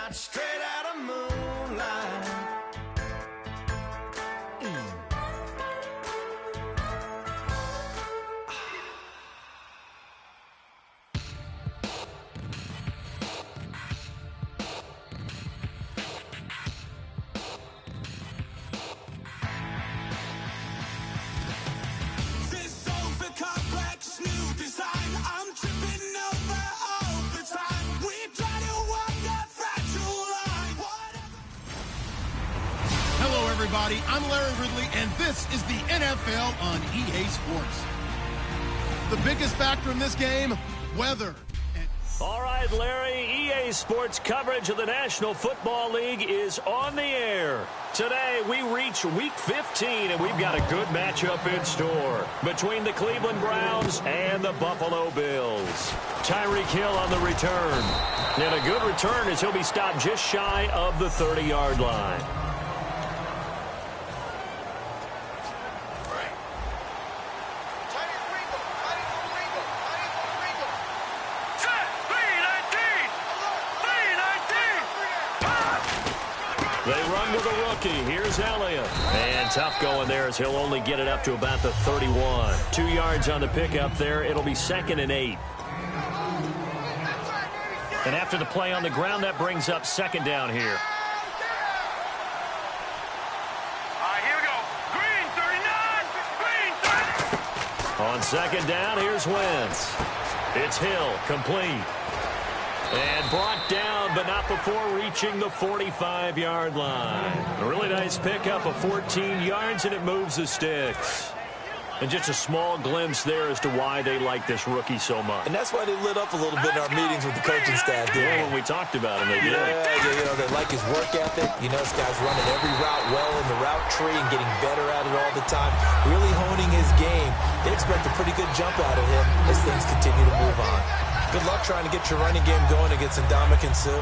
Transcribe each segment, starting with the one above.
shot straight out of moonlight. Everybody, I'm Larry Ridley, and this is the NFL on EA Sports. The biggest factor in this game, weather. All right, Larry, EA Sports coverage of the National Football League is on the air. Today, we reach Week 15, and we've got a good matchup in store between the Cleveland Browns and the Buffalo Bills. Tyreek Hill on the return. And a good return as he'll be stopped just shy of the 30-yard line. Here's Elliott. And tough going there as he'll only get it up to about the 31. 2 yards on the pickup there. It'll be 2nd and 8. And after the play on the ground, that brings up 2nd down here. Here we go. Green, 39. Green, 30. On 2nd down, here's Wentz. It's Hill, complete. And brought down, but not before reaching the 45-yard line. A really nice pickup of 14 yards, and it moves the sticks. And just a small glimpse there as to why they like this rookie so much. And that's why they lit up a little bit in our meetings with the coaching staff. Yeah, when we talked about him, they did. Yeah, they like his work ethic. You know, this guy's running every route well in the route tree and getting better at it all the time. Really honing his game. They expect a pretty good jump out of him as things continue to move on. Good luck trying to get your running game going against Ndamukong Suh.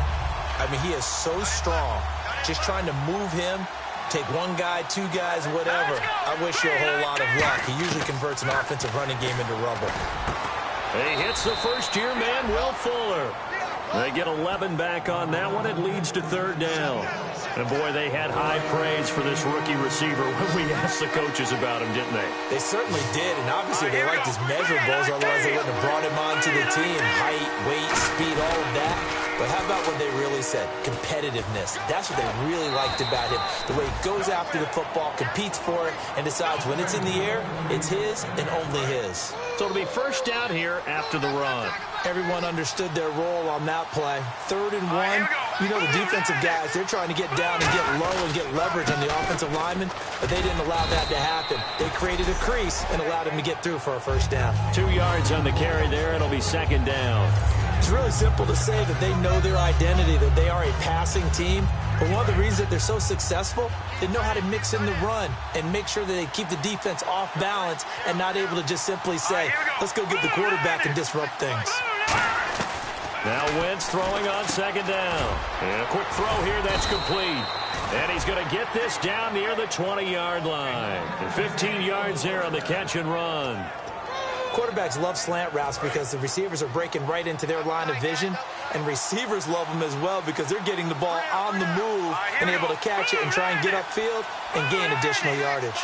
I mean, he is so strong. Just trying to move him, take one guy, two guys, whatever. I wish you a whole lot of luck. He usually converts an offensive running game into rubble. He hits the first-year man, Will Fuller. They get 11 back on that one. It leads to 3rd down. And, boy, they had high praise for this rookie receiver when we asked the coaches about him, didn't they? They certainly did, and obviously they liked his measurables, otherwise they wouldn't have brought him onto the team. Height, weight, speed, all of that. But how about what they really said? Competitiveness. That's what they really liked about him. The way he goes after the football, competes for it, and decides when it's in the air, it's his and only his. So it'll be 1st down here after the run. Everyone understood their role on that play. 3rd and 1. You know, the defensive guys, they're trying to get down and get low and get leverage on the offensive lineman, but they didn't allow that to happen. They created a crease and allowed him to get through for a 1st down. 2 yards on the carry there. It'll be 2nd down. It's really simple to say that they know their identity, that they are a passing team. But one of the reasons that they're so successful, they know how to mix in the run and make sure that they keep the defense off balance and not able to just simply say, let's go get the quarterback and disrupt things. Now Wentz throwing on 2nd down. And a quick throw here, that's complete. And he's going to get this down near the 20-yard line. And 15 yards there on the catch and run. Quarterbacks love slant routes because the receivers are breaking right into their line of vision, and receivers love them as well because they're getting the ball on the move and able to catch it and try and get upfield and gain additional yardage.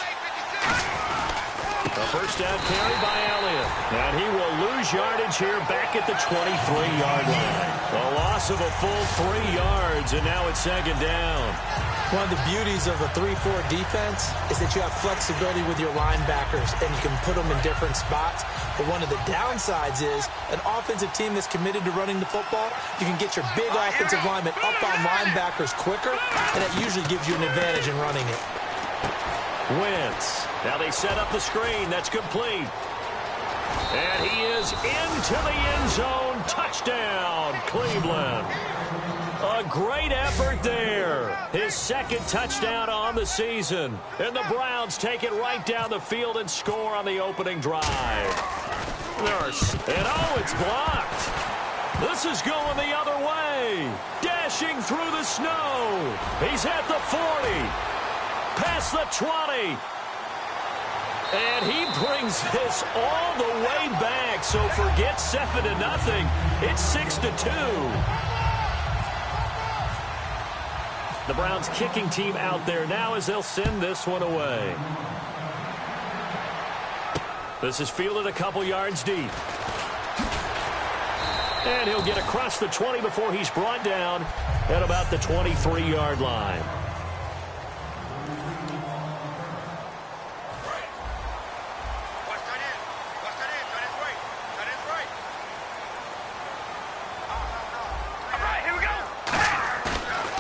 A 1st down carry by Elliott. And he will lose yardage here back at the 23-yard line. A loss of a full 3 yards, and now it's 2nd down. One of the beauties of a 3-4 defense is that you have flexibility with your linebackers, and you can put them in different spots. But one of the downsides is an offensive team that's committed to running the football, you can get your big offensive linemen up on linebackers quicker, and that usually gives you an advantage in running it. Wentz. Now they set up the screen. That's complete. And he is into the end zone. Touchdown, Cleveland. A great effort there. His 2nd touchdown on the season. And the Browns take it right down the field and score on the opening drive. And oh, it's blocked. This is going the other way. Dashing through the snow. He's at the 40. Past the 20. And he brings this all the way back. So forget 7-0. It's 6-2. The Browns kicking team out there now as they'll send this one away. This is fielded a couple yards deep. And he'll get across the 20 before he's brought down at about the 23-yard line.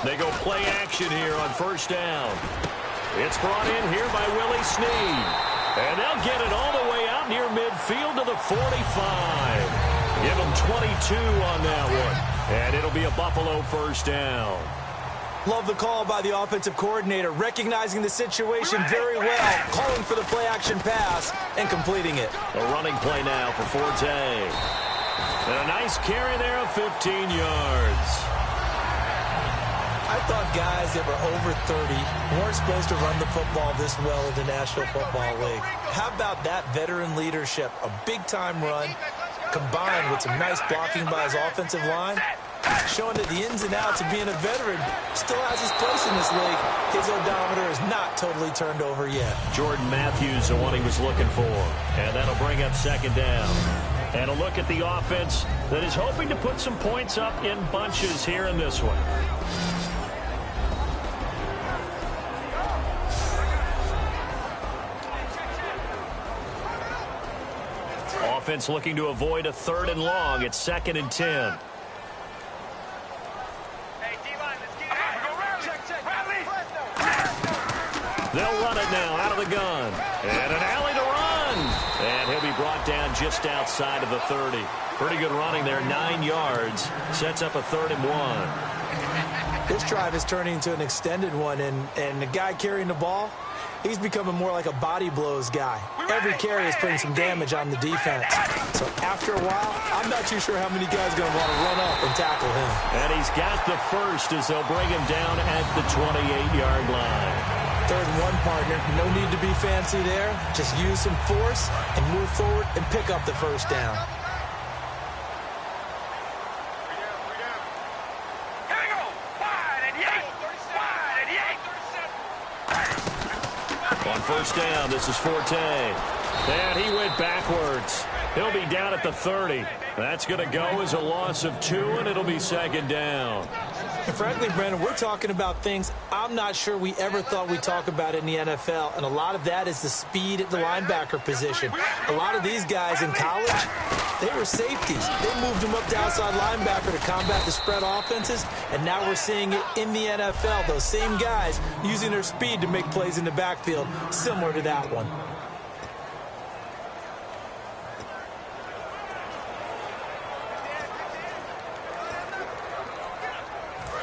They go play action here on first down. It's brought in here by Willie Snead. And they'll get it all the way out near midfield to the 45. Give them 22 on that one. And it'll be a Buffalo first down. Love the call by the offensive coordinator, recognizing the situation very well, calling for the play-action pass and completing it. A running play now for Forte. And a nice carry there of 15 yards. I thought guys that were over 30 weren't supposed to run the football this well in the National Football League. How about that veteran leadership? A big-time run combined with some nice blocking by his offensive line, showing that the ins and outs of being a veteran still has his place in this league. His odometer is not totally turned over yet. Jordan Matthews, the one he was looking for. And that'll bring up second down. And a look at the offense that is hoping to put some points up in bunches here in this one. Offense looking to avoid a 3rd and long. It's 2nd and 10. They'll run it now out of the gun. And an alley to run. And he'll be brought down just outside of the 30. Pretty good running there, 9 yards. Sets up a 3rd and 1. This drive is turning into an extended one, and the guy carrying the ball, he's becoming more like a body blows guy. Every carry is putting some damage on the defense. So after a while, I'm not too sure how many guys are going to want to run up and tackle him. And he's got the first as they'll bring him down at the 28-yard line. 3rd and 1, partner. No need to be fancy there. Just use some force and move forward and pick up the first down. On first down, this is Forte. And he went backwards. He'll be down at the 30. That's going to go as a loss of 2, and it'll be 2nd down. And frankly, Brandon, we're talking about things I'm not sure we ever thought we'd talk about in the NFL, and a lot of that is the speed at the linebacker position. A lot of these guys in college, they were safeties. They moved them up to outside linebacker to combat the spread offenses, and now we're seeing it in the NFL. Those same guys using their speed to make plays in the backfield, similar to that one.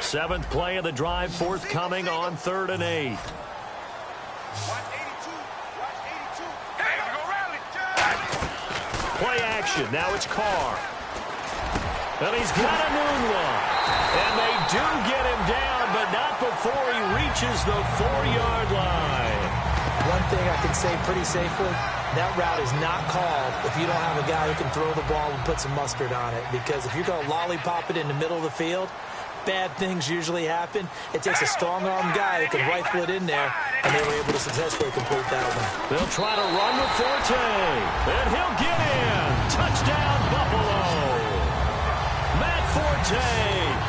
Seventh play of the drive forthcoming on 3rd and 8. Play action. Now it's Carr. And he's got a moonwalk. And they do get him down, but not before he reaches the 4-yard line. One thing I can say pretty safely, that route is not called if you don't have a guy who can throw the ball and put some mustard on it. Because if you're going to lollipop it in the middle of the field, bad things usually happen. It takes a strong-arm guy who can rifle it in there, and they were able to successfully complete that one. They'll try to run with Forte, and he'll get in. Touchdown, Buffalo. Matt Forte,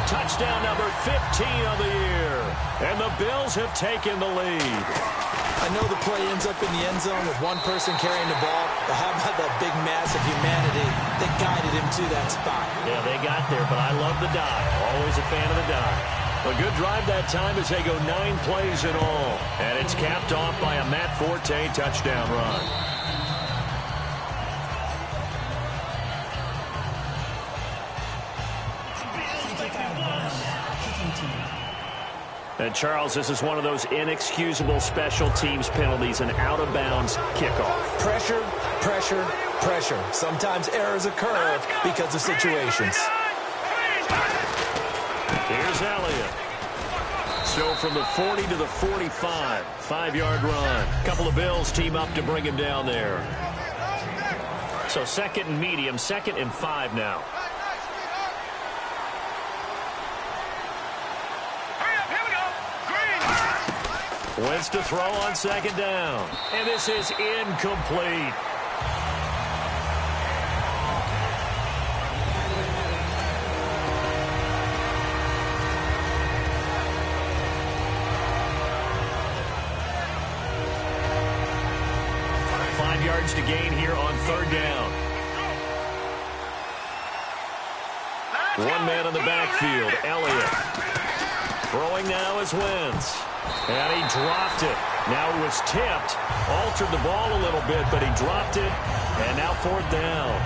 touchdown number 15 of the year. And the Bills have taken the lead. I know the play ends up in the end zone with one person carrying the ball, but how about that big mass of humanity that guided him to that spot? Yeah, they got there, but I love the dive. Always a fan of the dive. A good drive that time as they go 9 plays in all. And it's capped off by a Matt Forte touchdown run. And, Charles, this is one of those inexcusable special teams penalties, an out-of-bounds kickoff. Pressure, pressure, pressure. Sometimes errors occur because of situations. Here's Elliott. So from the 40 to the 45, 5-yard run. A couple of Bills team up to bring him down there. So 2nd and medium, 2nd and 5 now. Wentz to throw on second down. And this is incomplete. To gain here on third down. One man in the backfield, Elliott. Throwing now is Wentz. And he dropped it. Now it was tipped. Altered the ball a little bit, but he dropped it. And now fourth down.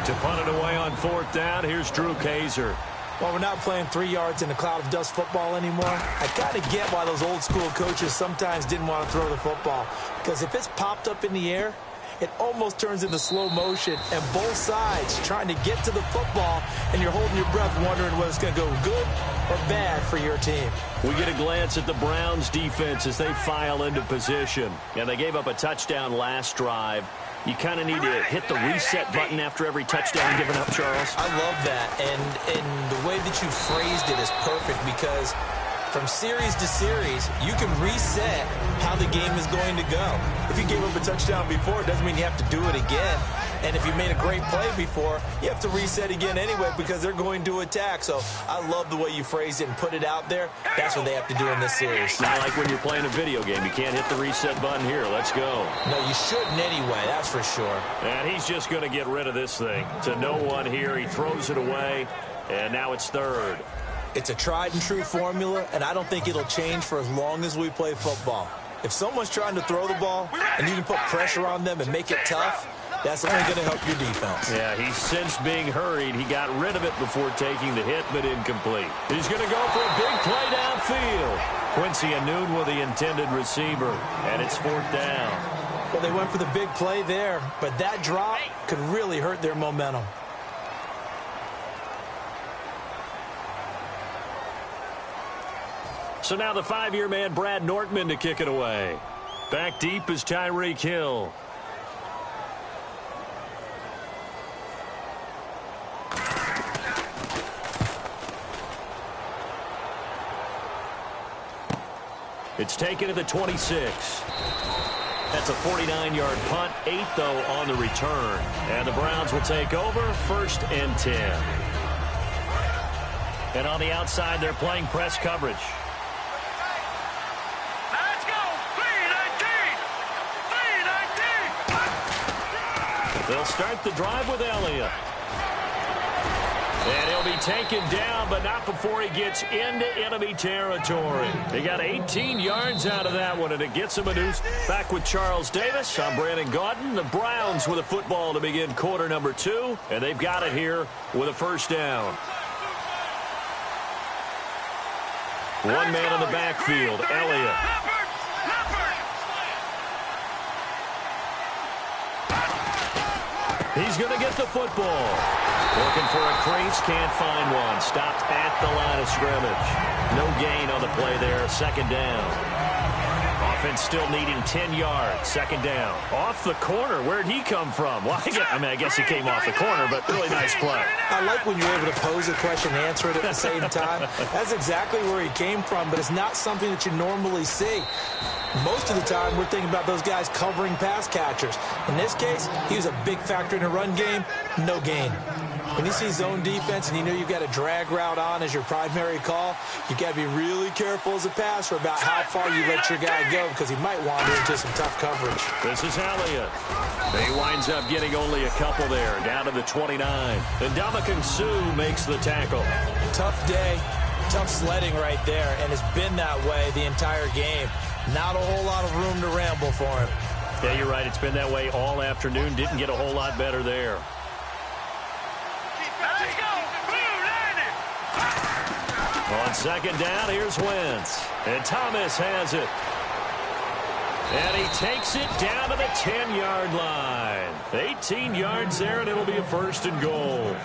To punt it away on fourth down, here's Drew Kaiser. Well, we're not playing 3 yards in a cloud of dust football anymore. I kind of get why those old school coaches sometimes didn't want to throw the football. Because if it's popped up in the air, it almost turns into slow motion, and both sides trying to get to the football, and you're holding your breath wondering whether it's going to go good or bad for your team. We get a glance at the Browns defense as they file into position. And they gave up a touchdown last drive. You kind of need to hit the reset button after every touchdown given up, Charles. I love that, and the way that you phrased it is perfect because from series to series, you can reset how the game is going to go. If you gave up a touchdown before, it doesn't mean you have to do it again. And if you made a great play before, you have to reset again anyway because they're going to attack. So I love the way you phrased it and put it out there. That's what they have to do in this series. Not like when you're playing a video game. You can't hit the reset button here. Let's go. No, you shouldn't anyway. That's for sure. And he's just going to get rid of this thing. To no one here. He throws it away. And now it's third. It's a tried and true formula, and I don't think it'll change for as long as we play football. If someone's trying to throw the ball and you can put pressure on them and make it tough, that's only going to help your defense. Yeah, he's since being hurried. He got rid of it before taking the hit, but incomplete. He's going to go for a big play downfield. Quincy Anoon with the intended receiver, and it's fourth down. Well, they went for the big play there, but that drop could really hurt their momentum. So now the 5-year man, Brad Nortman, to kick it away. Back deep is Tyreek Hill. It's taken at the 26. That's a 49-yard punt, 8, though, on the return. And the Browns will take over, 1st and 10. And on the outside, they're playing press coverage. Let's go! 3-19! They'll start the drive with Elliott. And he'll be taken down, but not before he gets into enemy territory. He got 18 yards out of that one, and it gets him a deuce. Back with Charles Davis. I'm Brandon Gaudin. The Browns with a football to begin quarter number 2, and they've got it here with a first down. One man in the backfield, Elliott. He's going to get the football. Looking for a crease, can't find one. Stopped at the line of scrimmage. No gain on the play there, second down. Offense still needing 10 yards, second down. Off the corner, where'd he come from? Well, I guess he came off the corner, but really nice play. I like when you're able to pose a question and answer it at the same time. That's exactly where he came from, but it's not something that you normally see. Most of the time, we're thinking about those guys covering pass catchers. In this case, he was a big factor in the run game, no gain. When you see zone defense and you know you've got a drag route on as your primary call, you've got to be really careful as a passer about how far you let your guy go because he might wander into some tough coverage. This is Elliott. He winds up getting only a couple there, down to the 29. And Ndamukong Suh makes the tackle. Tough day, tough sledding right there, and it's been that way the entire game. Not a whole lot of room to ramble for him. Yeah, you're right. It's been that way all afternoon. Didn't get a whole lot better there. Let's go! On second down, here's Wentz. And Thomas has it. And he takes it down to the 10-yard line. 18 yards there, and it'll be a 1st and goal.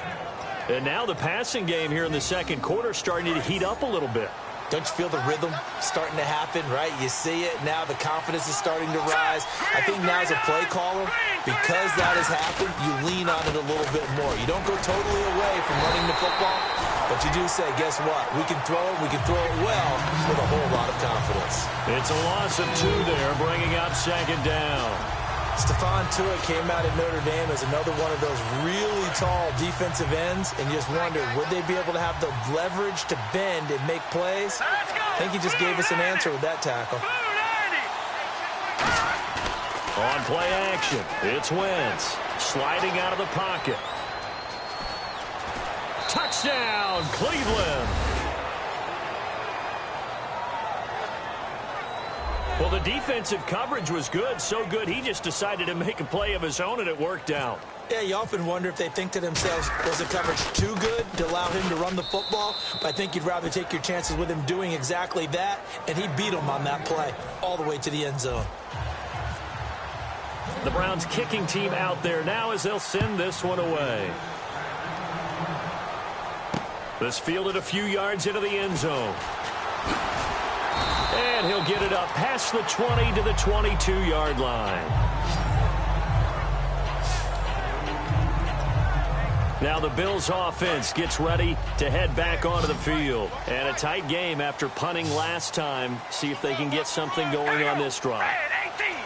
And now the passing game here in the second quarter starting to heat up a little bit. Don't you feel the rhythm starting to happen, right? You see it. Now the confidence is starting to rise. I think now as a play caller, because that has happened, you lean on it a little bit more. You don't go totally away from running the football, but you do say, guess what? We can throw it. We can throw it well with a whole lot of confidence. It's a loss of 2 there, bringing up second down. Stephon Tuitt came out at Notre Dame as another one of those really tall defensive ends, and you just wonder, would they be able to have the leverage to bend and make plays? I think he just gave us an answer with that tackle. On play action, it's Wentz, sliding out of the pocket. Touchdown, Cleveland. Well, the defensive coverage was good, so good he just decided to make a play of his own, and it worked out. Yeah, you often wonder if they think to themselves, was the coverage too good to allow him to run the football? But I think you'd rather take your chances with him doing exactly that, and he beat him on that play all the way to the end zone. The Browns kicking team out there now as they'll send this one away. This fielded a few yards into the end zone. And he'll get it up past the 20 to the 22-yard line. Now the Bills offense gets ready to head back onto the field. And a tight game after punting last time. See if they can get something going on this drive.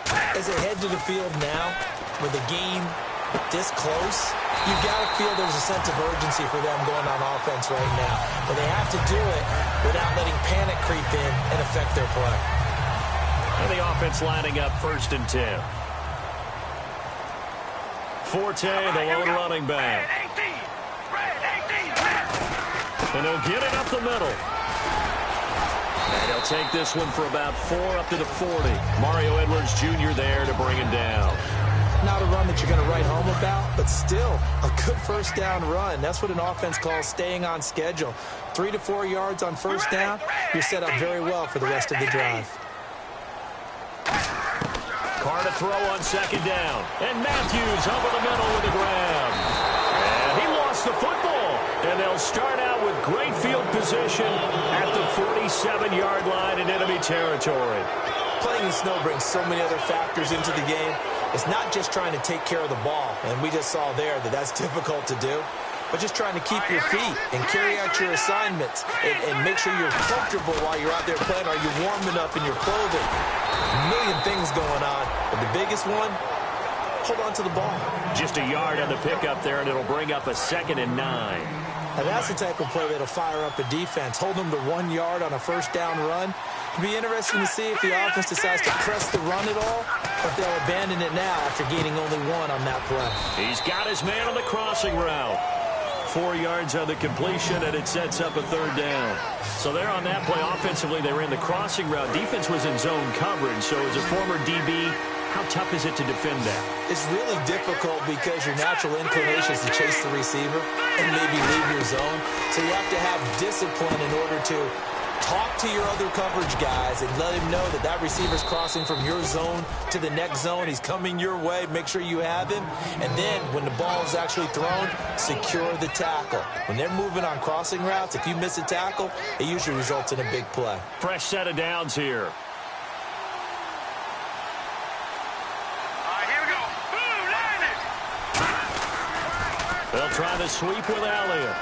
As they head to the field now, with the game this close, you've got to feel there's a sense of urgency for them going on offense right now. But they have to do it without letting panic creep in and affect their play. And the offense lining up 1st and 10. Forte, the lone running back. And he'll get it up the middle. And he'll take this one for about 4 up to the 40. Mario Edwards Jr. there to bring him down. Not a run that you're going to write home about, but still a good first down run. That's what an offense calls staying on schedule. 3 to 4 yards on first down, you're set up very well for the rest of the drive. Carr to throw on second down. And Matthews over the middle with a grab. And he lost the football. And they'll start out with great field position at the 47-yard line in enemy territory. Playing in snow brings so many other factors into the game. It's not just trying to take care of the ball, and we just saw there that that's difficult to do, but just trying to keep your feet and carry out your assignments and make sure you're comfortable while you're out there playing. Are you warm enough in your clothing? A million things going on, but the biggest one, hold on to the ball. Just a yard on the pickup there, and it'll bring up a 2nd and 9. And that's the type of play that'll fire up a defense. Hold them to 1 yard on a first down run. It'll be interesting to see if the offense decides to press the run at all, or if they'll abandon it now after gaining only 1 on that play. He's got his man on the crossing route. 4 yards on the completion, and it sets up a 3rd down. So there on that play, offensively, they ran the crossing route. Defense was in zone coverage, so as a former DB, how tough is it to defend that? It's really difficult because your natural inclination is to chase the receiver and maybe leave your zone. So you have to have discipline in order to talk to your other coverage guys and let him know that that receiver's crossing from your zone to the next zone. He's coming your way. Make sure you have him. And then when the ball is actually thrown, secure the tackle. When they're moving on crossing routes, if you miss a tackle, it usually results in a big play. Fresh set of downs here. They'll try the sweep with Elliott.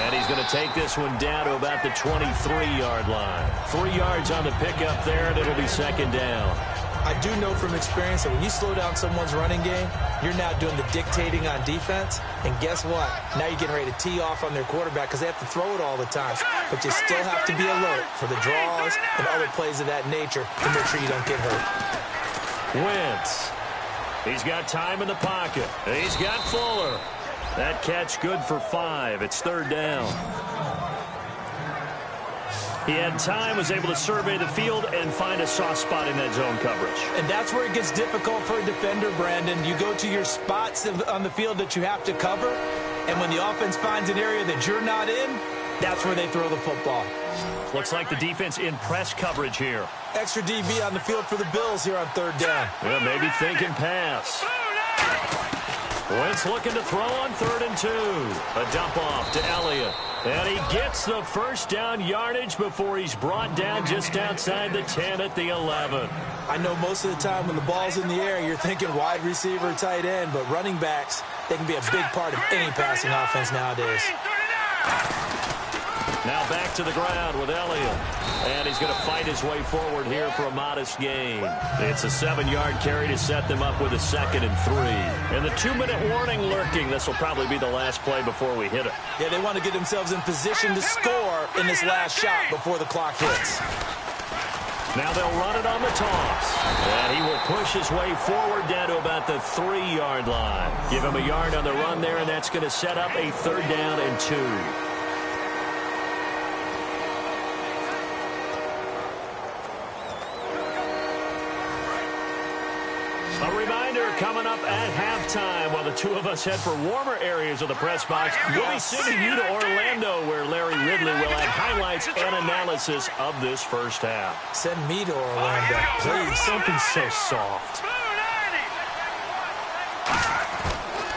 And he's going to take this one down to about the 23-yard line. 3 yards on the pickup there, and it'll be 2nd down. I do know from experience that when you slow down someone's running game, you're now doing the dictating on defense. And guess what? Now you're getting ready to tee off on their quarterback because they have to throw it all the time. But you still have to be alert for the draws and other plays of that nature to make sure you don't get hurt. Wentz. He's got time in the pocket. He's got Fuller. That catch good for 5. It's 3rd down. He had time, was able to survey the field and find a soft spot in that zone coverage. And that's where it gets difficult for a defender, Brandon. You go to your spots on the field that you have to cover, and when the offense finds an area that you're not in, that's where they throw the football. Looks like the defense in press coverage here. Extra DB on the field for the Bills here on 3rd down. Yeah, maybe thinking pass. Wentz looking to throw on 3rd and 2. A dump off to Elliott. And he gets the first down yardage before he's brought down just outside the 10 at the 11. I know most of the time when the ball's in the air, you're thinking wide receiver, tight end, but running backs, they can be a big part of any passing offense nowadays. Now back to the ground with Elliott. And he's going to fight his way forward here for a modest gain. It's a 7-yard carry to set them up with a 2nd and 3. And the 2-minute warning lurking. This will probably be the last play before we hit it. Yeah, they want to get themselves in position to score in this last shot before the clock hits. Now they'll run it on the toss. And he will push his way forward down to about the 3-yard line. Give him a yard on the run there, and that's going to set up a 3rd down and 2. A reminder coming up at halftime while the two of us head for warmer areas of the press box. We'll be sending you to Orlando where Larry Ridley will have highlights and analysis of this first half. Send me to Orlando, please. Something so soft.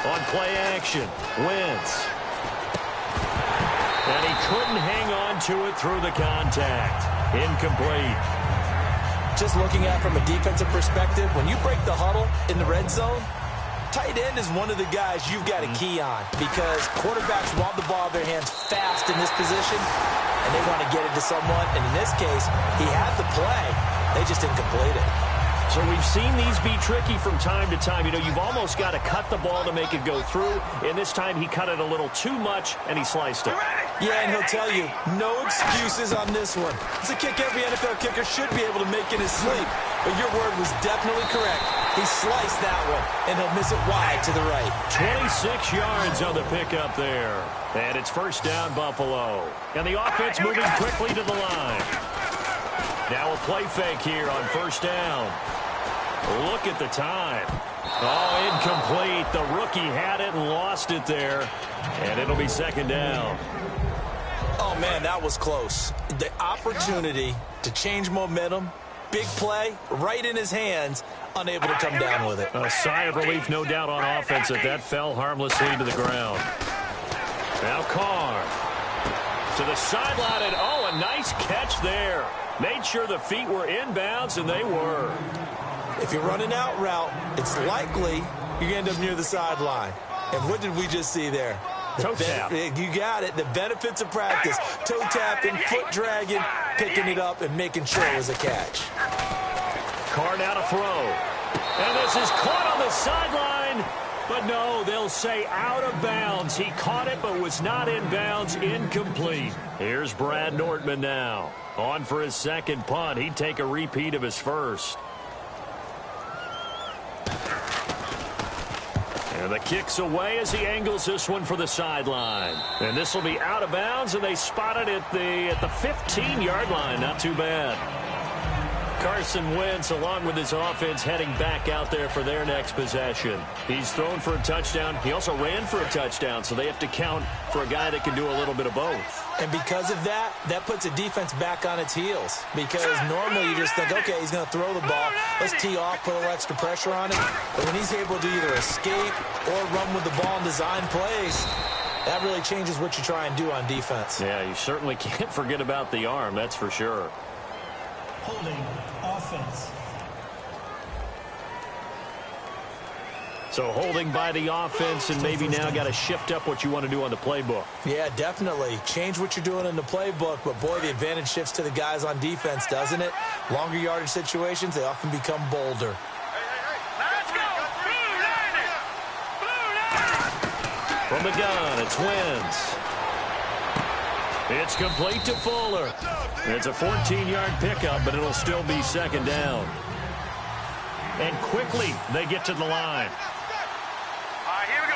On play action, Wentz. And he couldn't hang on to it through the contact. Incomplete. Just looking at it from a defensive perspective, when you break the huddle in the red zone, tight end is one of the guys you've got a key on because quarterbacks want the ball in their hands fast in this position, and they want to get it to someone. And in this case, he had the play. They just didn't complete it. So we've seen these be tricky from time to time. You know, you've almost got to cut the ball to make it go through. And this time he cut it a little too much, and he sliced it. Yeah, and he'll tell you, no excuses on this one. It's a kick every NFL kicker should be able to make in his sleep. But your word was definitely correct. He sliced that one, and he'll miss it wide to the right. 26 yards on the pickup there. And it's 1st down, Buffalo. And the offense moving quickly to the line. Now a play fake here on 1st down. Look at the time. Oh, incomplete. The rookie had it and lost it there. And it'll be 2nd down. Oh, man, that was close. The opportunity to change momentum, big play, right in his hands, unable to come down with it. A sigh of relief, no doubt, on offense that that fell harmlessly to the ground. Now Carr to the sideline, and oh, a nice catch there. Made sure the feet were inbounds, and they were. If you're running out route, it's likely you're going to end up near the sideline. And what did we just see there? Toe tap. You got it. The benefits of practice. Toe tapping, foot dragging, picking it up, and making sure it was a catch. Carr now to throw. And this is caught on the sideline. But no, they'll say out of bounds. He caught it but was not in bounds. Incomplete. Here's Brad Nortman now. On for his 2nd punt. He'd take a repeat of his first. And the kick's away as he angles this one for the sideline. And this will be out of bounds, and they spot it at the 15-yard line. Not too bad. Carson Wentz, along with his offense, heading back out there for their next possession. He's thrown for a touchdown. He also ran for a touchdown, so they have to count for a guy that can do a little bit of both. And because of that, that puts a defense back on its heels. Because normally you just think, okay, he's going to throw the ball. Let's tee off, put a little extra pressure on him. But when he's able to either escape or run with the ball and design plays, that really changes what you try and do on defense. Yeah, you certainly can't forget about the arm, that's for sure. Holding offense. So holding by the offense, and maybe now got to shift up what you want to do on the playbook. Yeah, definitely. Change what you're doing in the playbook, but boy, the advantage shifts to the guys on defense, doesn't it? Longer yardage situations, they often become bolder. Let's go! From the gun, it's Wentz. It's complete to Fuller. It's a 14-yard pickup, but it'll still be 2nd down. And quickly, they get to the line. Here we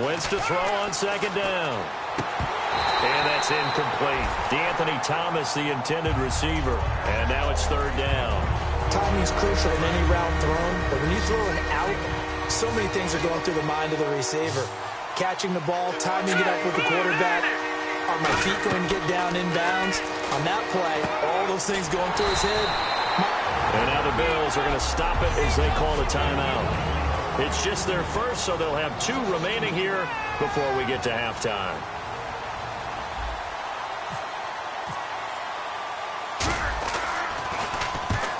go. Wentz to throw on 2nd down. And that's incomplete. DeAnthony Thomas, the intended receiver. And now it's 3rd down. Timing's crucial in any route thrown, but when you throw an out, so many things are going through the mind of the receiver. Catching the ball, timing it up with the quarterback. Are my feet going to get down inbounds? On that play, all those things going through his head. And now the Bills are going to stop it as they call a timeout. It's just their first, so they'll have 2 remaining here before we get to halftime.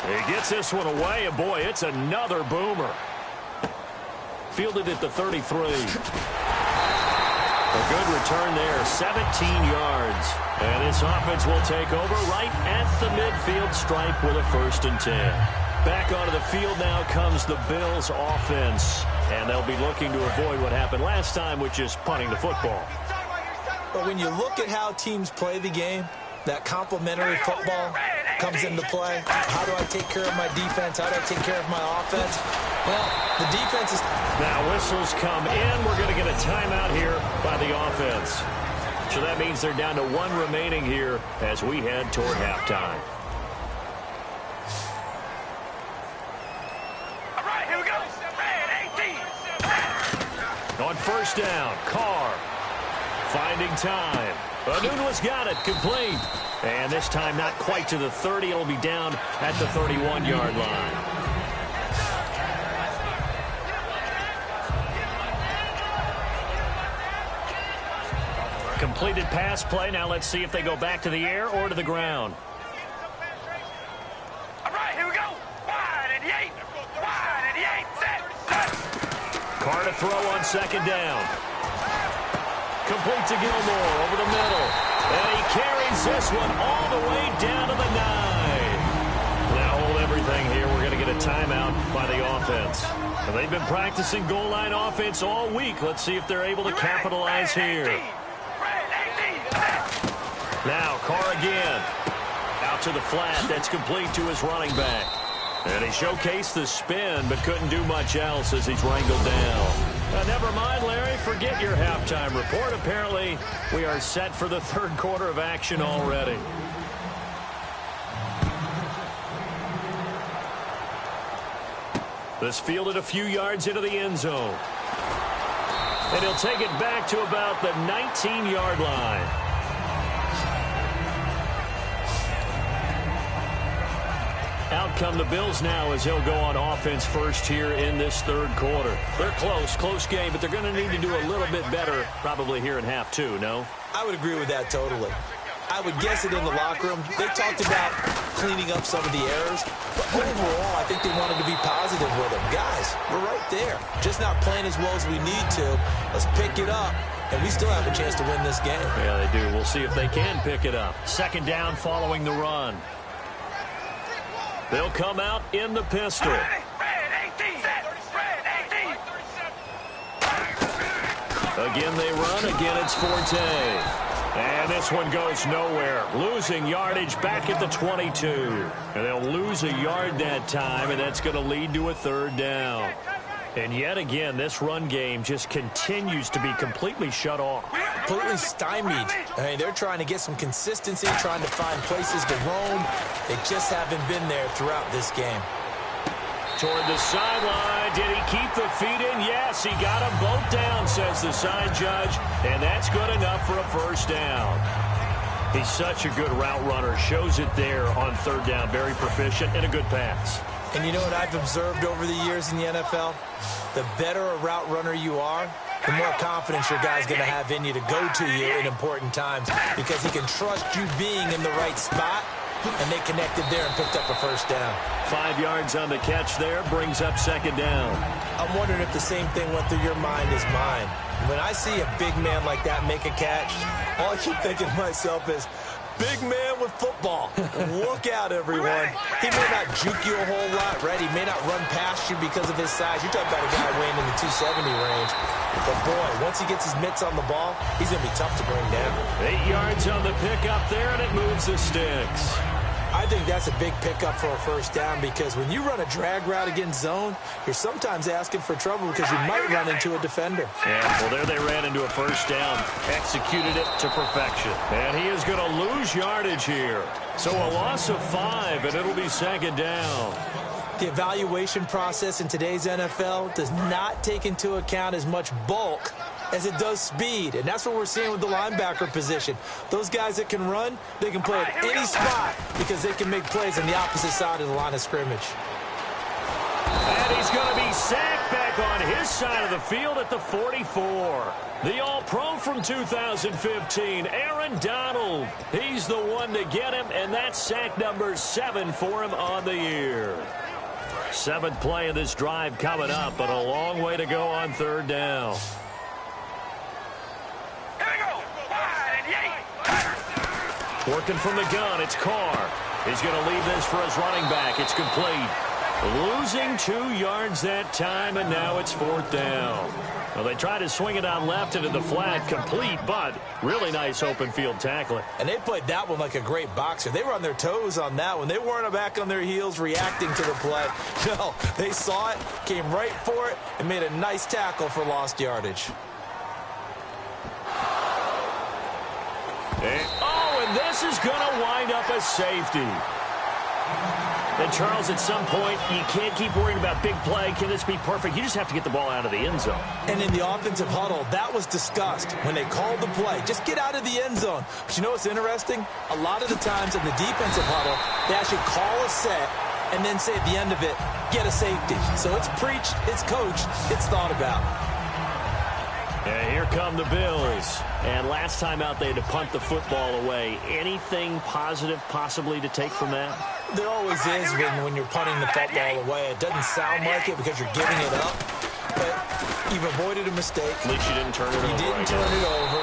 He gets this one away, and boy, it's another boomer. Fielded at the 33. A good return there, 17 yards. And this offense will take over right at the midfield stripe with a 1st and 10. Back onto the field now comes the Bills offense. And they'll be looking to avoid what happened last time, which is punting the football. But when you look at how teams play the game, that complementary football comes into play. How do I take care of my defense? How do I take care of my offense? Well, the defense is... Now whistles come in. We're going to get a timeout here by the offense. So that means they're down to 1 remaining here as we head toward halftime. All right, here we go. Red 18. On 1st down, Carr finding time. Anunwa's got it, complete. And this time not quite to the 30. It'll be down at the 31-yard line. Completed pass play. Now let's see if they go back to the air or to the ground. All right, here we go. Wide at the 8. Wide at the 8. Set. Carr to throw on 2nd down. Complete to Gilmore over the middle. And he carries this one all the way down to the 9. Now hold everything here. We're going to get a timeout by the offense. And they've been practicing goal line offense all week. Let's see if they're able to capitalize here. Now Carr again. Out to the flat. That's complete to his running back. And he showcased the spin, but couldn't do much else as he's wrangled down. Never mind, Larry. Forget your halftime report. Apparently, we are set for the 3rd quarter of action already. This fielded a few yards into the end zone. And he'll take it back to about the 19-yard line. Out come the Bills now as he'll go on offense first here in this 3rd quarter. They're close game, but they're going to need to do a little bit better probably here in half 2, no? I would agree with that totally. I would guess it in the locker room. They talked about cleaning up some of the errors, but overall, I think they wanted to be positive with them. Guys, we're right there. Just not playing as well as we need to. Let's pick it up, and we still have a chance to win this game. Yeah, they do. We'll see if they can pick it up. 2nd down following the run. They'll come out in the pistol. Red 18. Set. Red 18. Again they run. Again it's Forte. And this one goes nowhere. Losing yardage back at the 22. And they'll lose a yard that time, and that's going to lead to a 3rd down. And yet again, this run game just continues to be completely shut off. Completely stymied. I mean, they're trying to get some consistency, trying to find places to roam. They just haven't been there throughout this game. Toward the sideline. Did he keep the feet in? Yes, he got them both down, says the side judge. And that's good enough for a 1st down. He's such a good route runner. Shows it there on 3rd down. Very proficient and a good pass. And you know what I've observed over the years in the NFL? The better a route runner you are, the more confidence your guy's going to have in you to go to you in important times because he can trust you being in the right spot, and they connected there and picked up a 1st down. 5 yards on the catch there, brings up 2nd down. I'm wondering if the same thing went through your mind as mine. When I see a big man like that make a catch, all I keep thinking to myself is, big man with football. Look out, everyone. He may not juke you a whole lot, right? He may not run past you because of his size. You're talking about a guy weighing in the 270 range. But, boy, once he gets his mitts on the ball, he's going to be tough to bring down. 8 yards on the pickup there, and it moves the sticks. I think that's a big pickup for a 1st down because when you run a drag route against zone, you're sometimes asking for trouble because you might run into a defender. Yeah, well, there they ran into a 1st down. Executed it to perfection. And he is going to lose yardage here. So a loss of 5, and it'll be 2nd down. The evaluation process in today's NFL does not take into account as much bulk as it does speed, and that's what we're seeing with the linebacker position. Those guys that can run, they can play at any spot because they can make plays on the opposite side of the line of scrimmage. And he's going to be sacked Back on his side of the field at the 44. The All-Pro from 2015, Aaron Donald. He's the one to get him, and that's sack number 7 for him on the year. 7th play of this drive coming up, but a long way to go on 3rd down. Here we go. 5 and 8. Working from the gun, it's Carr. He's going to leave this for his running back. It's complete. Losing 2 yards that time, and now it's 4th down. Well, they tried to swing it on left into the flat, complete, but really nice open field tackling. And they played that one like a great boxer. They were on their toes on that one. They weren't back on their heels reacting to the play. No, they saw it, came right for it, and made a nice tackle for lost yardage. And this is going to wind up a safety. And, Charles, at some point, you can't keep worrying about big play. Can this be perfect? You just have to get the ball out of the end zone. And in the offensive huddle, that was discussed when they called the play. Just get out of the end zone. But you know what's interesting? A lot of the times in the defensive huddle, they actually call a set and then say at the end of it, get a safety. So it's preached, it's coached, it's thought about. And here come the Bills. And last time out, they had to punt the football away. Anything positive possibly to take from that? There always is when you're punting the football away. It doesn't sound like it because you're giving it up, but you've avoided a mistake. At least you didn't turn it over. You didn't turn it over,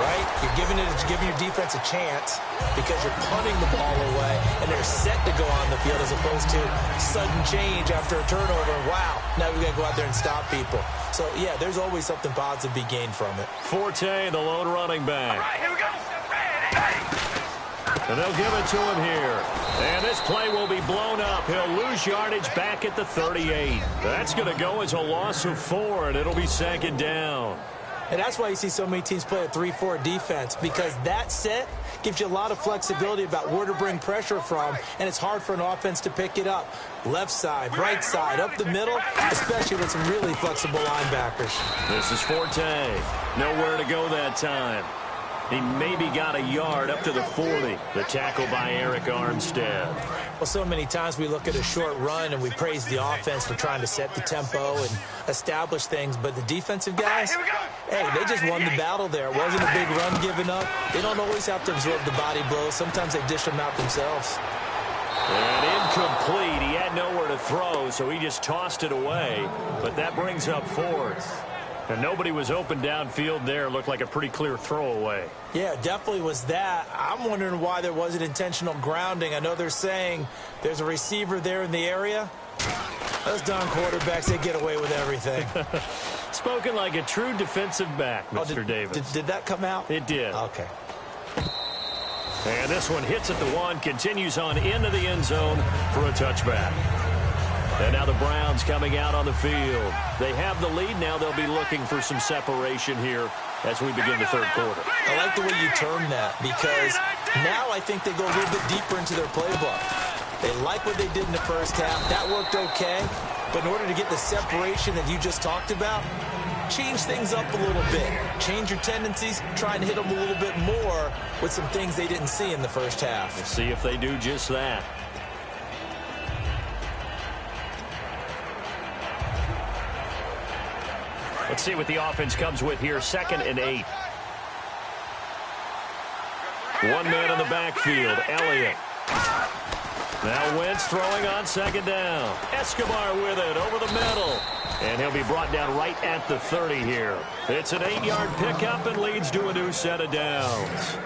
right? You're giving your defense a chance because you're punting the ball away, and they're set to go on the field as opposed to sudden change after a turnover. Wow, now we've got to go out there and stop people. So, yeah, there's always something positive to be gained from it. Forte, the lone running back. All right, here we go. And they'll give it to him here. And this play will be blown up. He'll lose yardage back at the 38. That's going to go as a loss of 4, and it'll be 2nd down. And that's why you see so many teams play a 3-4 defense, because that set gives you a lot of flexibility about where to bring pressure from, and it's hard for an offense to pick it up. Left side, right side, up the middle, especially with some really flexible linebackers. This is Forte. Nowhere to go that time. He maybe got a yard up to the 40. The tackle by Eric Armstead. Well, so many times we look at a short run and we praise the offense for trying to set the tempo and establish things, but the defensive guys, hey, they just won the battle there. It wasn't a big run given up. They don't always have to absorb the body blows. Sometimes they dish them out themselves. And incomplete. He had nowhere to throw, so he just tossed it away. But that brings up 4th. And nobody was open downfield there. Looked like a pretty clear throwaway. Yeah, definitely was that. I'm wondering why there wasn't intentional grounding. I know they're saying there's a receiver there in the area. Those darn quarterbacks, they get away with everything. Spoken like a true defensive back, Mr. Davis. Did that come out? It did. Okay. And this one hits at the 1, continues on into the end zone for a touchback. And now the Browns coming out on the field. They have the lead. Now they'll be looking for some separation here as we begin the 3rd quarter. I like the way you term that, because now I think they go a little bit deeper into their playbook. They like what they did in the first half. That worked okay. But in order to get the separation that you just talked about, change things up a little bit. Change your tendencies. Try and hit them a little bit more with some things they didn't see in the first half. We'll see if they do just that. Let's see what the offense comes with here. 2nd and 8. One man in the backfield, Elliott. Now Wentz throwing on 2nd down. Escobar with it over the middle. And he'll be brought down right at the 30 here. It's an 8-yard pickup and leads to a new set of downs.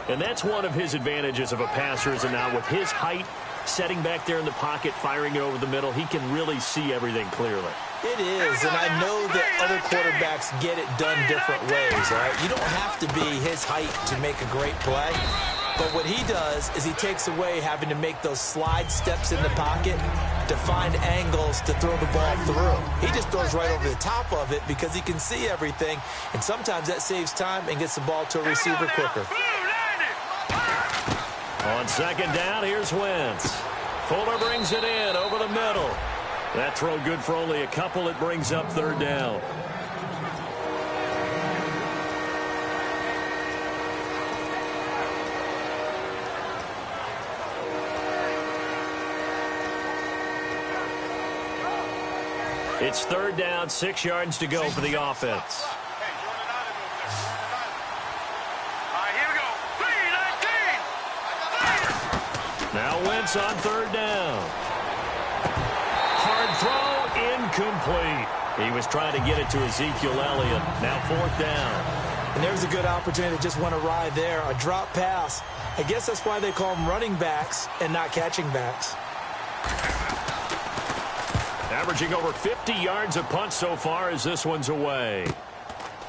And that's one of his advantages of a passer, is now with his height, setting back there in the pocket, firing it over the middle, he can really see everything clearly. It is, and I know that other quarterbacks get it done different ways, all right? You don't have to be his height to make a great play. But what he does is he takes away having to make those slide steps in the pocket to find angles to throw the ball through. He just throws right over the top of it because he can see everything, and sometimes that saves time and gets the ball to a receiver quicker. On 2nd down, here's Wentz. Fuller brings it in over the middle. That throw good for only a couple. It brings up 3rd down. It's third down, 6 yards to go for the offense. Now Wentz on third down. Hard throw, incomplete. He was trying to get it to Ezekiel Elliott. Now fourth down. And there's a good opportunity to just want to ride there. A drop pass. I guess that's why they call them running backs and not catching backs. Averaging over 50 yards a punt so far as this one's away.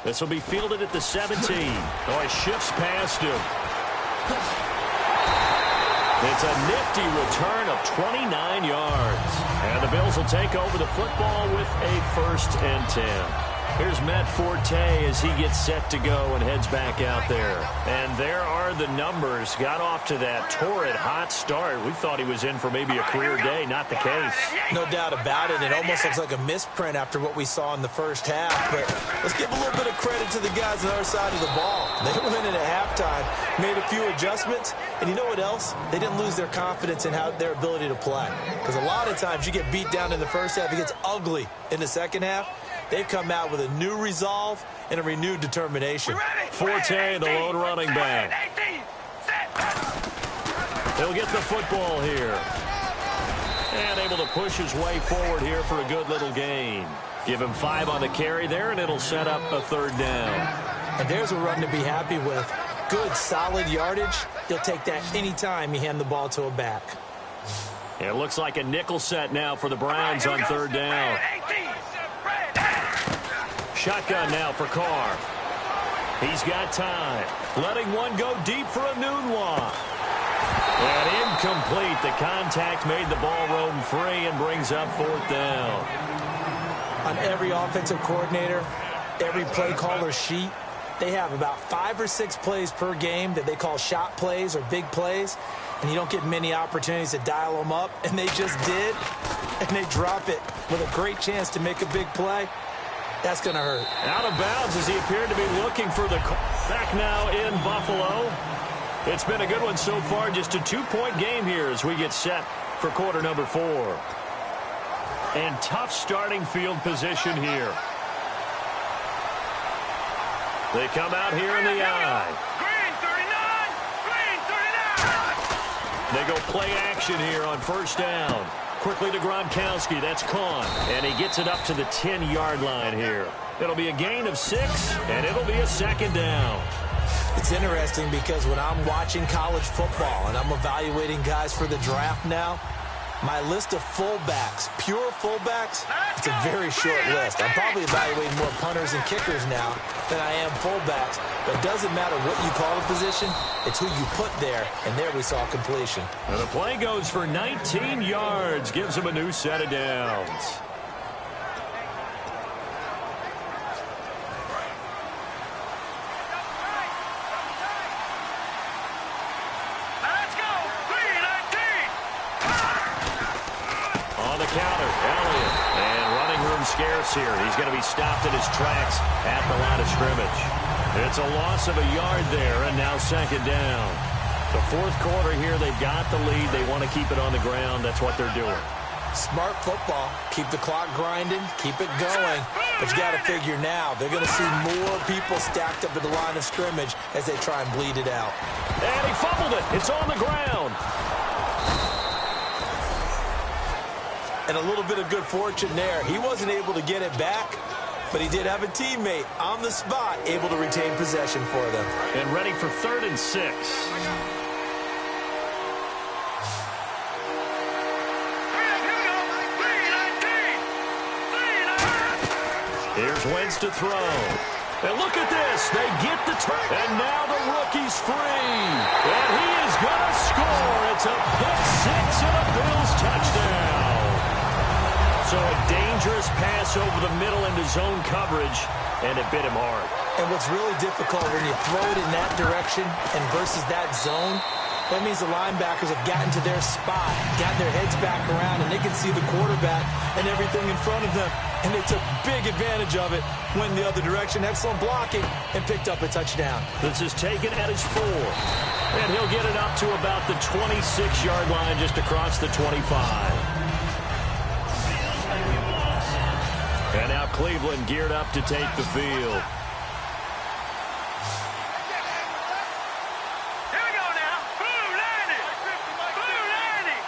This will be fielded at the 17. Oh, he shifts past him. It's a nifty return of 29 yards. And the Bills will take over the football with a 1st and 10. Here's Matt Forte as he gets set to go and heads back out there. And there are the numbers. Got off to that torrid hot start. We thought he was in for maybe a career day. Not the case. No doubt about it. It almost looks like a misprint after what we saw in the first half. But let's give a little bit of credit to the guys on the other side of the ball. They went in at halftime, made a few adjustments, and you know what else? They didn't lose their confidence in their ability to play. Because a lot of times you get beat down in the first half, it gets ugly in the second half. They've come out with a new resolve and a renewed determination. Forte, the lone running back. He'll get the football here. And able to push his way forward here for a good little gain. Give him 5 on the carry there, and it'll set up a third down. And there's a run to be happy with. Good, solid yardage. He'll take that anytime you hand the ball to a back. It looks like a nickel set now for the Browns on third down. Shotgun now for Carr. He's got time. Letting one go deep for a Nunwa. And incomplete. The contact made the ball roam free and brings up fourth down. On every offensive coordinator, every play caller sheet, they have about 5 or 6 plays per game that they call shot plays or big plays. And you don't get many opportunities to dial them up. And they just did. And they drop it with a great chance to make a big play. That's going to hurt. Out of bounds as he appeared to be looking for the back now in Buffalo. It's been a good one so far. Just a 2-point game here as we get set for quarter number 4. And tough starting field position here. They come out here in the eye. They go play action here on first down. Quickly to Gronkowski. That's Kahn. And he gets it up to the 10-yard line here. It'll be a gain of 6, and it'll be a second down. It's interesting because when I'm watching college football and I'm evaluating guys for the draft now, my list of fullbacks, pure fullbacks, it's a very short list. I'm probably evaluating more punters and kickers now than I am fullbacks. But it doesn't matter what you call a position, it's who you put there. And there we saw completion. And the play goes for 19 yards, gives him a new set of downs. Counter, Elliott, and running room scarce here. He's going to be stopped in his tracks at the line of scrimmage. It's a loss of a yard there, and now second down. The fourth quarter here, they've got the lead. They want to keep it on the ground. That's what they're doing. Smart football. Keep the clock grinding. Keep it going. But you got to figure now, they're going to see more people stacked up at the line of scrimmage as they try and bleed it out. And he fumbled it. It's on the ground. And a little bit of good fortune there. He wasn't able to get it back, but he did have a teammate on the spot able to retain possession for them. And ready for 3rd and 6. Here's Wentz to throw. And look at this. They get the turn. And now the rookie's free. And he is going to score. It's a pick 6 and a Bills touchdown. So a dangerous pass over the middle into zone coverage, and it bit him hard. And what's really difficult when you throw it in that direction and versus that zone, that means the linebackers have gotten to their spot, gotten their heads back around, and they can see the quarterback and everything in front of them. And they took big advantage of it, went the other direction, excellent blocking, and picked up a touchdown. This is taken at his 4. And he'll get it up to about the 26-yard line just across the 25. Cleveland geared up to take the field. Here we go now. Blue landing. Blue landing.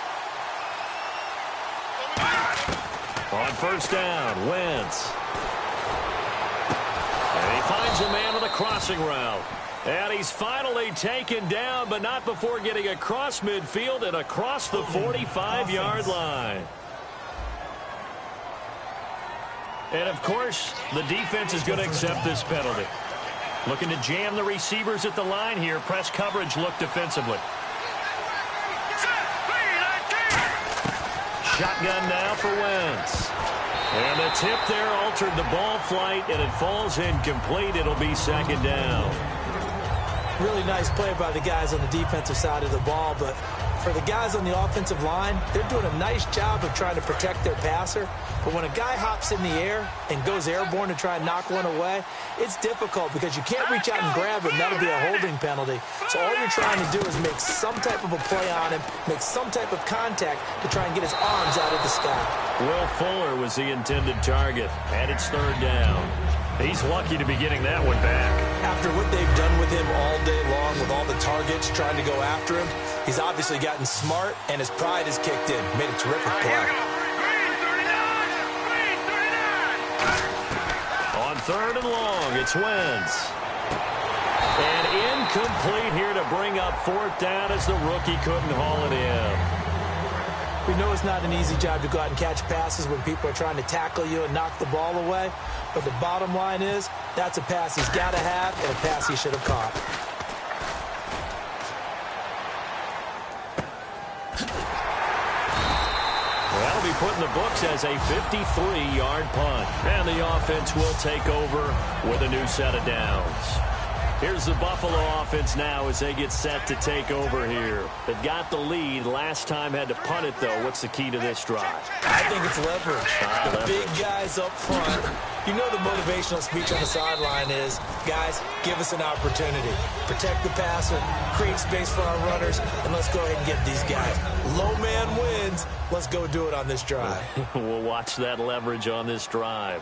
On first down, Wentz. And he finds a man on the crossing route. And he's finally taken down, but not before getting across midfield and across the 45-yard line. And, of course, the defense is going to accept this penalty. Looking to jam the receivers at the line here. Press coverage look defensively. Shotgun now for Wentz. And the tip there altered the ball flight, and it falls incomplete. It'll be second down. Really nice play by the guys on the defensive side of the ball, but for the guys on the offensive line, they're doing a nice job of trying to protect their passer. But when a guy hops in the air and goes airborne to try and knock one away, it's difficult because you can't reach out and grab him. That'll be a holding penalty. So all you're trying to do is make some type of a play on him, make some type of contact to try and get his arms out of the sky. Will Fuller was the intended target, and it's third down. He's lucky to be getting that one back. After what they've done with him all day long with all the targets trying to go after him, he's obviously gotten smart, and his pride has kicked in. Made a terrific play. On third and long, it's Wentz. And incomplete here to bring up fourth down as the rookie couldn't haul it in. We know it's not an easy job to go out and catch passes when people are trying to tackle you and knock the ball away. But the bottom line is, that's a pass he's got to have and a pass he should have caught. That'll be put in the books as a 53-yard punt. And the offense will take over with a new set of downs. Here's the Buffalo offense now as they get set to take over here. They've got the lead. Last time had to punt it, though. What's the key to this drive? I think it's leverage. The Leverage. big guys up front. You know the motivational speech on the sideline is, guys, give us an opportunity. Protect the passer, create space for our runners, and let's go ahead and get these guys. Low man wins. Let's go do it on this drive. We'll watch that leverage on this drive.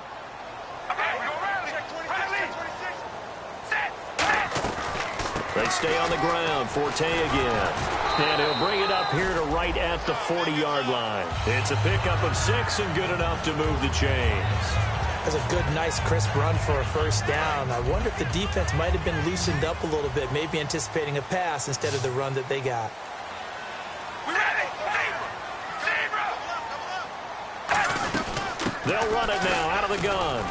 They stay on the ground. Forte again. And he'll bring it up here to right at the 40-yard line. It's a pickup of 6 and good enough to move the chains. That's a good, nice, crisp run for a first down. I wonder if the defense might have been loosened up a little bit, maybe anticipating a pass instead of the run that they got. They'll run it now out of the gun.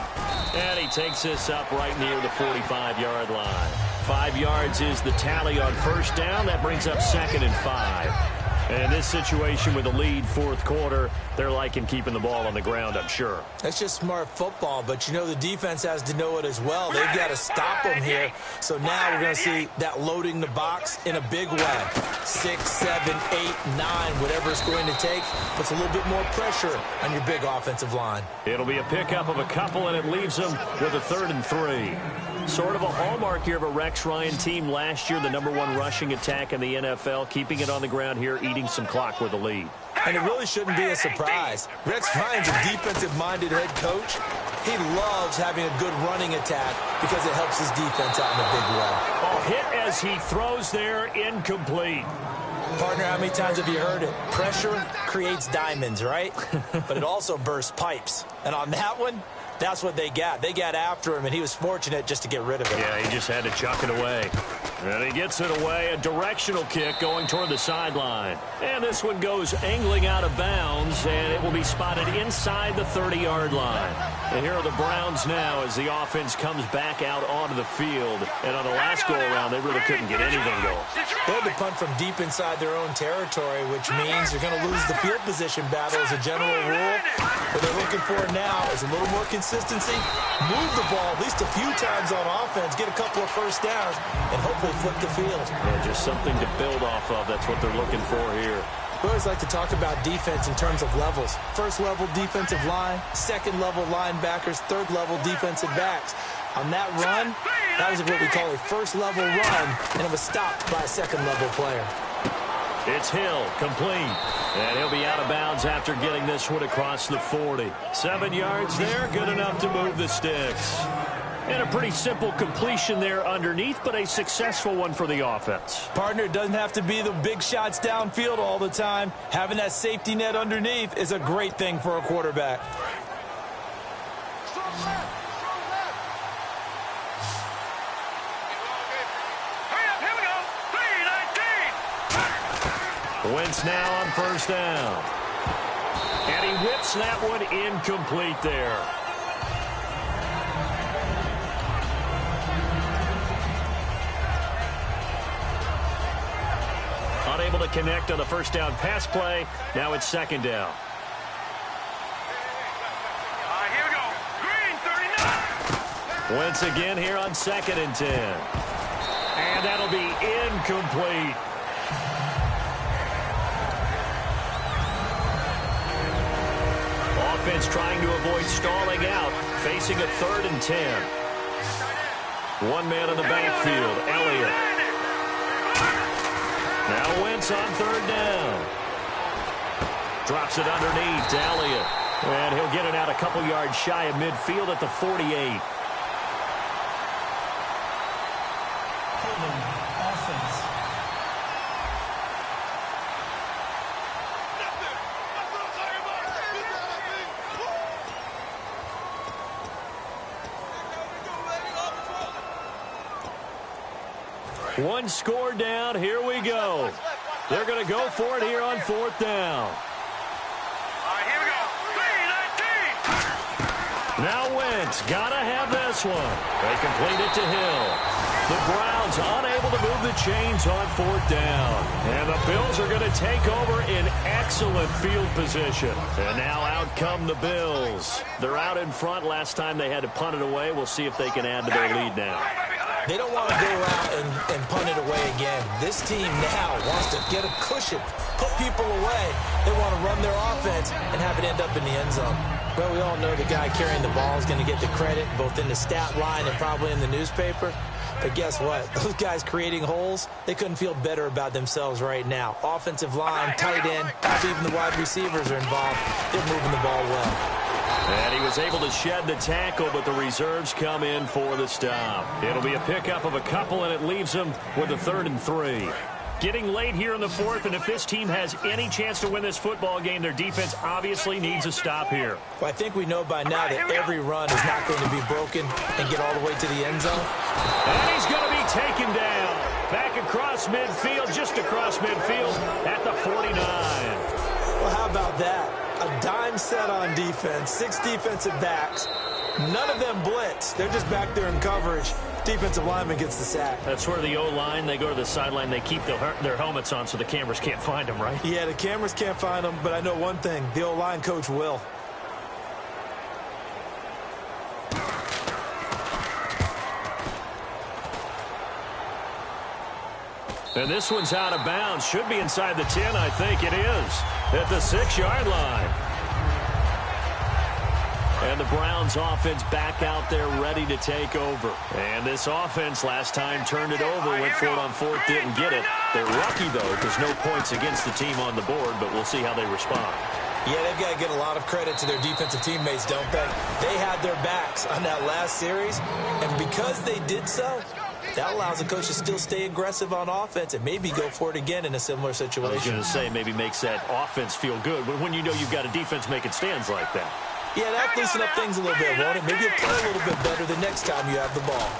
And he takes this up right near the 45-yard line. 5 yards is the tally on first down. That brings up 2nd and 5. And in this situation with a lead fourth quarter, they're liking keeping the ball on the ground, I'm sure. That's just smart football, but you know the defense has to know it as well. They've got to stop them here. So now we're going to see that loading the box in a big way. 6, 7, 8, 9, whatever it's going to take, puts a little bit more pressure on your big offensive line. It'll be a pickup of a couple, and it leaves them with a 3rd and 3. Sort of a hallmark here of a Rex Ryan team last year, the #1 rushing attack in the NFL, keeping it on the ground here, eating some clock with the lead. And it really shouldn't be a surprise. Rex Ryan's a defensive-minded head coach. He loves having a good running attack because it helps his defense out in a big way. Oh, hit as he throws there, incomplete. Partner, how many times have you heard it? Pressure creates diamonds, right? But it also bursts pipes. And on that one, that's what they got. They got after him, and he was fortunate just to get rid of it. Yeah, he just had to chuck it away. And he gets it away, a directional kick going toward the sideline. And this one goes angling out of bounds, and it will be spotted inside the 30-yard line. And here are the Browns now as the offense comes back out onto the field. And on the last go-around, they really couldn't get anything going. They had to punt from deep inside their own territory, which means you're going to lose the field position battle as a general rule. What they're looking for now is a little more consistency, move the ball at least a few times on offense, get a couple of first downs, and hopefully flip the field. Yeah, just something to build off of. That's what they're looking for here. We always like to talk about defense in terms of levels. First level defensive line, second level linebackers, third level defensive backs. On that run, that was what we call a first level run, and it was stopped by a second level player. It's Hill, complete. And he'll be out of bounds after getting this one across the 40. 7 yards there, good enough to move the sticks. And a pretty simple completion there underneath, but a successful one for the offense. Partner, it doesn't have to be the big shots downfield all the time. Having that safety net underneath is a great thing for a quarterback. Wentz now on first down. And he whips that one incomplete there. Unable to connect on the first down pass play. Now it's second down. Here we go. Green 39. Wentz again here on 2nd and 10. And that'll be incomplete. Offense trying to avoid stalling out, facing a 3rd and 10. One man in the backfield, Elliott. Now Wentz on 3rd down. Drops it underneath to Elliott. And he'll get it out a couple yards shy of midfield at the 48. Offense. One score down. Here we go. They're going to go for it here on 4th down. Here we go. 3-19. Now Wentz got to have this one. They complete it to Hill. The Browns unable to move the chains on 4th down. And the Bills are going to take over in excellent field position. And now out come the Bills. They're out in front. Last time they had to punt it away. We'll see if they can add to their lead now. They don't want to go out and punt it away again. This team now wants to get a cushion, put people away. They want to run their offense and have it end up in the end zone. Well, we all know the guy carrying the ball is going to get the credit, both in the stat line and probably in the newspaper. But guess what? Those guys creating holes, they couldn't feel better about themselves right now. Offensive line, tight end, probably even the wide receivers are involved. They're moving the ball well. And he was able to shed the tackle, but the reserves come in for the stop. It'll be a pickup of a couple, and it leaves them with a 3rd and 3. Getting late here in the 4th, and if this team has any chance to win this football game, their defense obviously needs a stop here. Well, I think we know by now that every run is not going to be broken and get all the way to the end zone. And he's going to be taken down. Back across midfield, just across midfield at the 49. Well, how about that? A dime set on defense, 6 defensive backs. None of them blitz. They're just back there in coverage. Defensive lineman gets the sack. That's where the O-line, they go to the sideline, they keep their helmets on so the cameras can't find them, right? Yeah, the cameras can't find them, but I know one thing. The O-line coach will. And this one's out of bounds. Should be inside the 10, I think it is. At the 6-yard line. And the Browns offense back out there ready to take over. And this offense last time turned it over, went for it on 4th, didn't get it. They're lucky, though, because no points against the team on the board, but we'll see how they respond. Yeah, they've got to get a lot of credit to their defensive teammates, don't they? They had their backs on that last series, and because they did so, that allows the coach to still stay aggressive on offense and maybe go for it again in a similar situation. I was going to say maybe makes that offense feel good, but when you know you've got a defense making stands like that. Yeah, that loosen up things a little bit, won't it? Maybe you'll play a little bit better the next time you have the ball.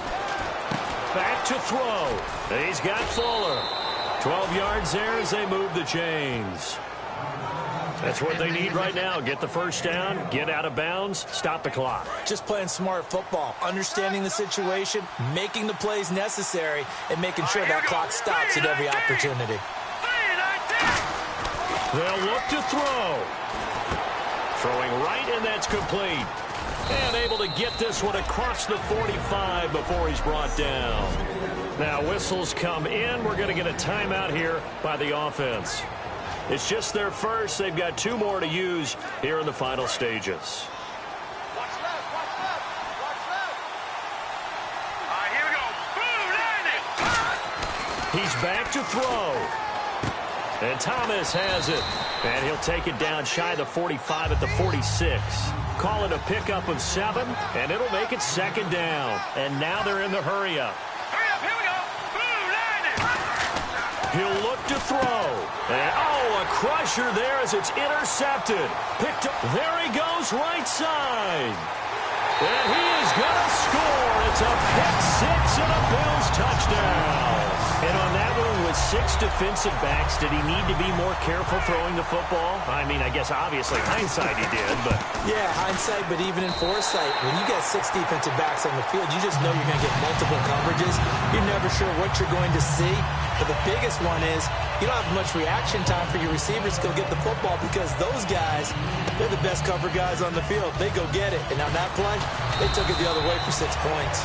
Back to throw. He's got Fuller. 12 yards there as they move the chains. That's what they need right now. Get the first down, get out of bounds, stop the clock. Just playing smart football, understanding the situation, making the plays necessary, and making sure that clock stops at every opportunity. They'll look to throw. Throwing right, and that's complete. And able to get this one across the 45 before he's brought down. Now whistles come in. We're going to get a timeout here by the offense. It's just their first. They've got 2 more to use here in the final stages. Watch left, watch left, watch left. Here we go. Boom, landing. He's back to throw. And Thomas has it. And he'll take it down shy of the 45 at the 46. Call it a pickup of 7, and it'll make it 2nd down. And now they're in the hurry-up. Hurry up, here we go. Blue line it. He'll look to throw. And, oh, a crusher there as it's intercepted. Picked up. There he goes, right side. And he is going to score. It's a pick 6 and a Bills touchdown. And on that one with 6 defensive backs, did he need to be more careful throwing the football? I mean, I guess obviously hindsight he did, but... Yeah, hindsight, but even in foresight, when you got 6 defensive backs on the field, you just know you're going to get multiple coverages. You're never sure what you're going to see. But the biggest one is you don't have much reaction time for your receivers to go get the football because those guys, they're the best cover guys on the field. They go get it. And on that play, they took it the other way for 6 points.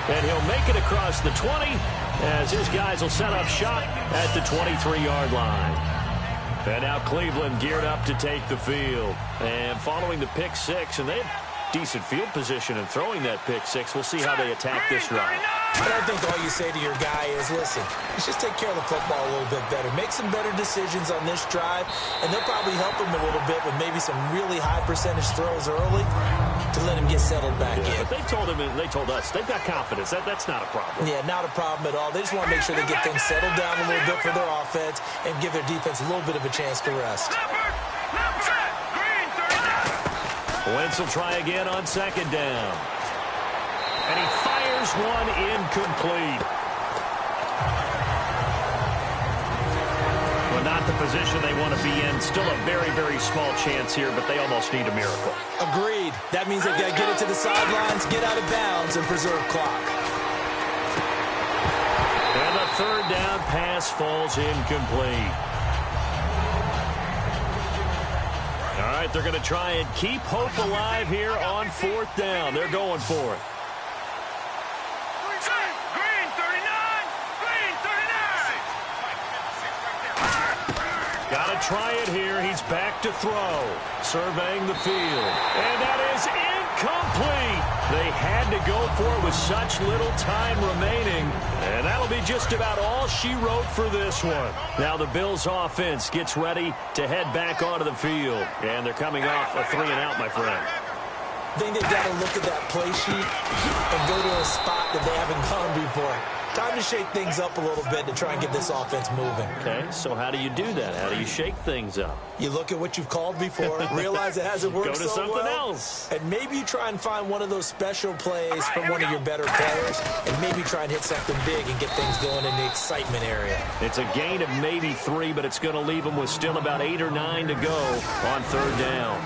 And he'll make it across the 20 as his guys will set up shop at the 23-yard line. And now Cleveland geared up to take the field. And following the pick 6, and they have decent field position in throwing that pick 6. We'll see how they attack this drive. And I think all you say to your guy is, listen, let's just take care of the football a little bit better. Make some better decisions on this drive, and they'll probably help him a little bit with maybe some really high percentage throws early to let him get settled back in. But they told us, they've got confidence. That's not a problem. Yeah, not a problem at all. They just want to make sure they get things settled down a little bit for their offense and give their defense a little bit of a chance to rest. Wentz will try again on 2nd down. And he fires one incomplete. Well, not the position they want to be in. Still a very, very small chance here, but they almost need a miracle. Agreed. That means they've got to get it to the sidelines, get out of bounds, and preserve clock. And the 3rd down pass falls incomplete. All right, they're going to try and keep hope alive here on 4th down. They're going for it. Green 39. Green 39. Got to try it here. He's back to throw. Surveying the field. And that is incomplete. They had to go for it with such little time remaining. And that'll be just about all she wrote for this one. Now the Bills offense gets ready to head back onto the field. And they're coming off a 3-and-out, my friend. I think they've got to look at that play sheet and go to a spot that they haven't gone before. Time to shake things up a little bit to try and get this offense moving. Okay, so how do you do that? How do you shake things up? You look at what you've called before, realize it hasn't worked Go to so something well, else. and maybe you try and find one of those special plays from one of your better players, and maybe try and hit something big and get things going in the excitement area. It's a gain of maybe 3, but it's going to leave them with still about 8 or 9 to go on 3rd down.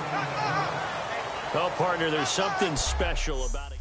Well, partner, there's something special about it.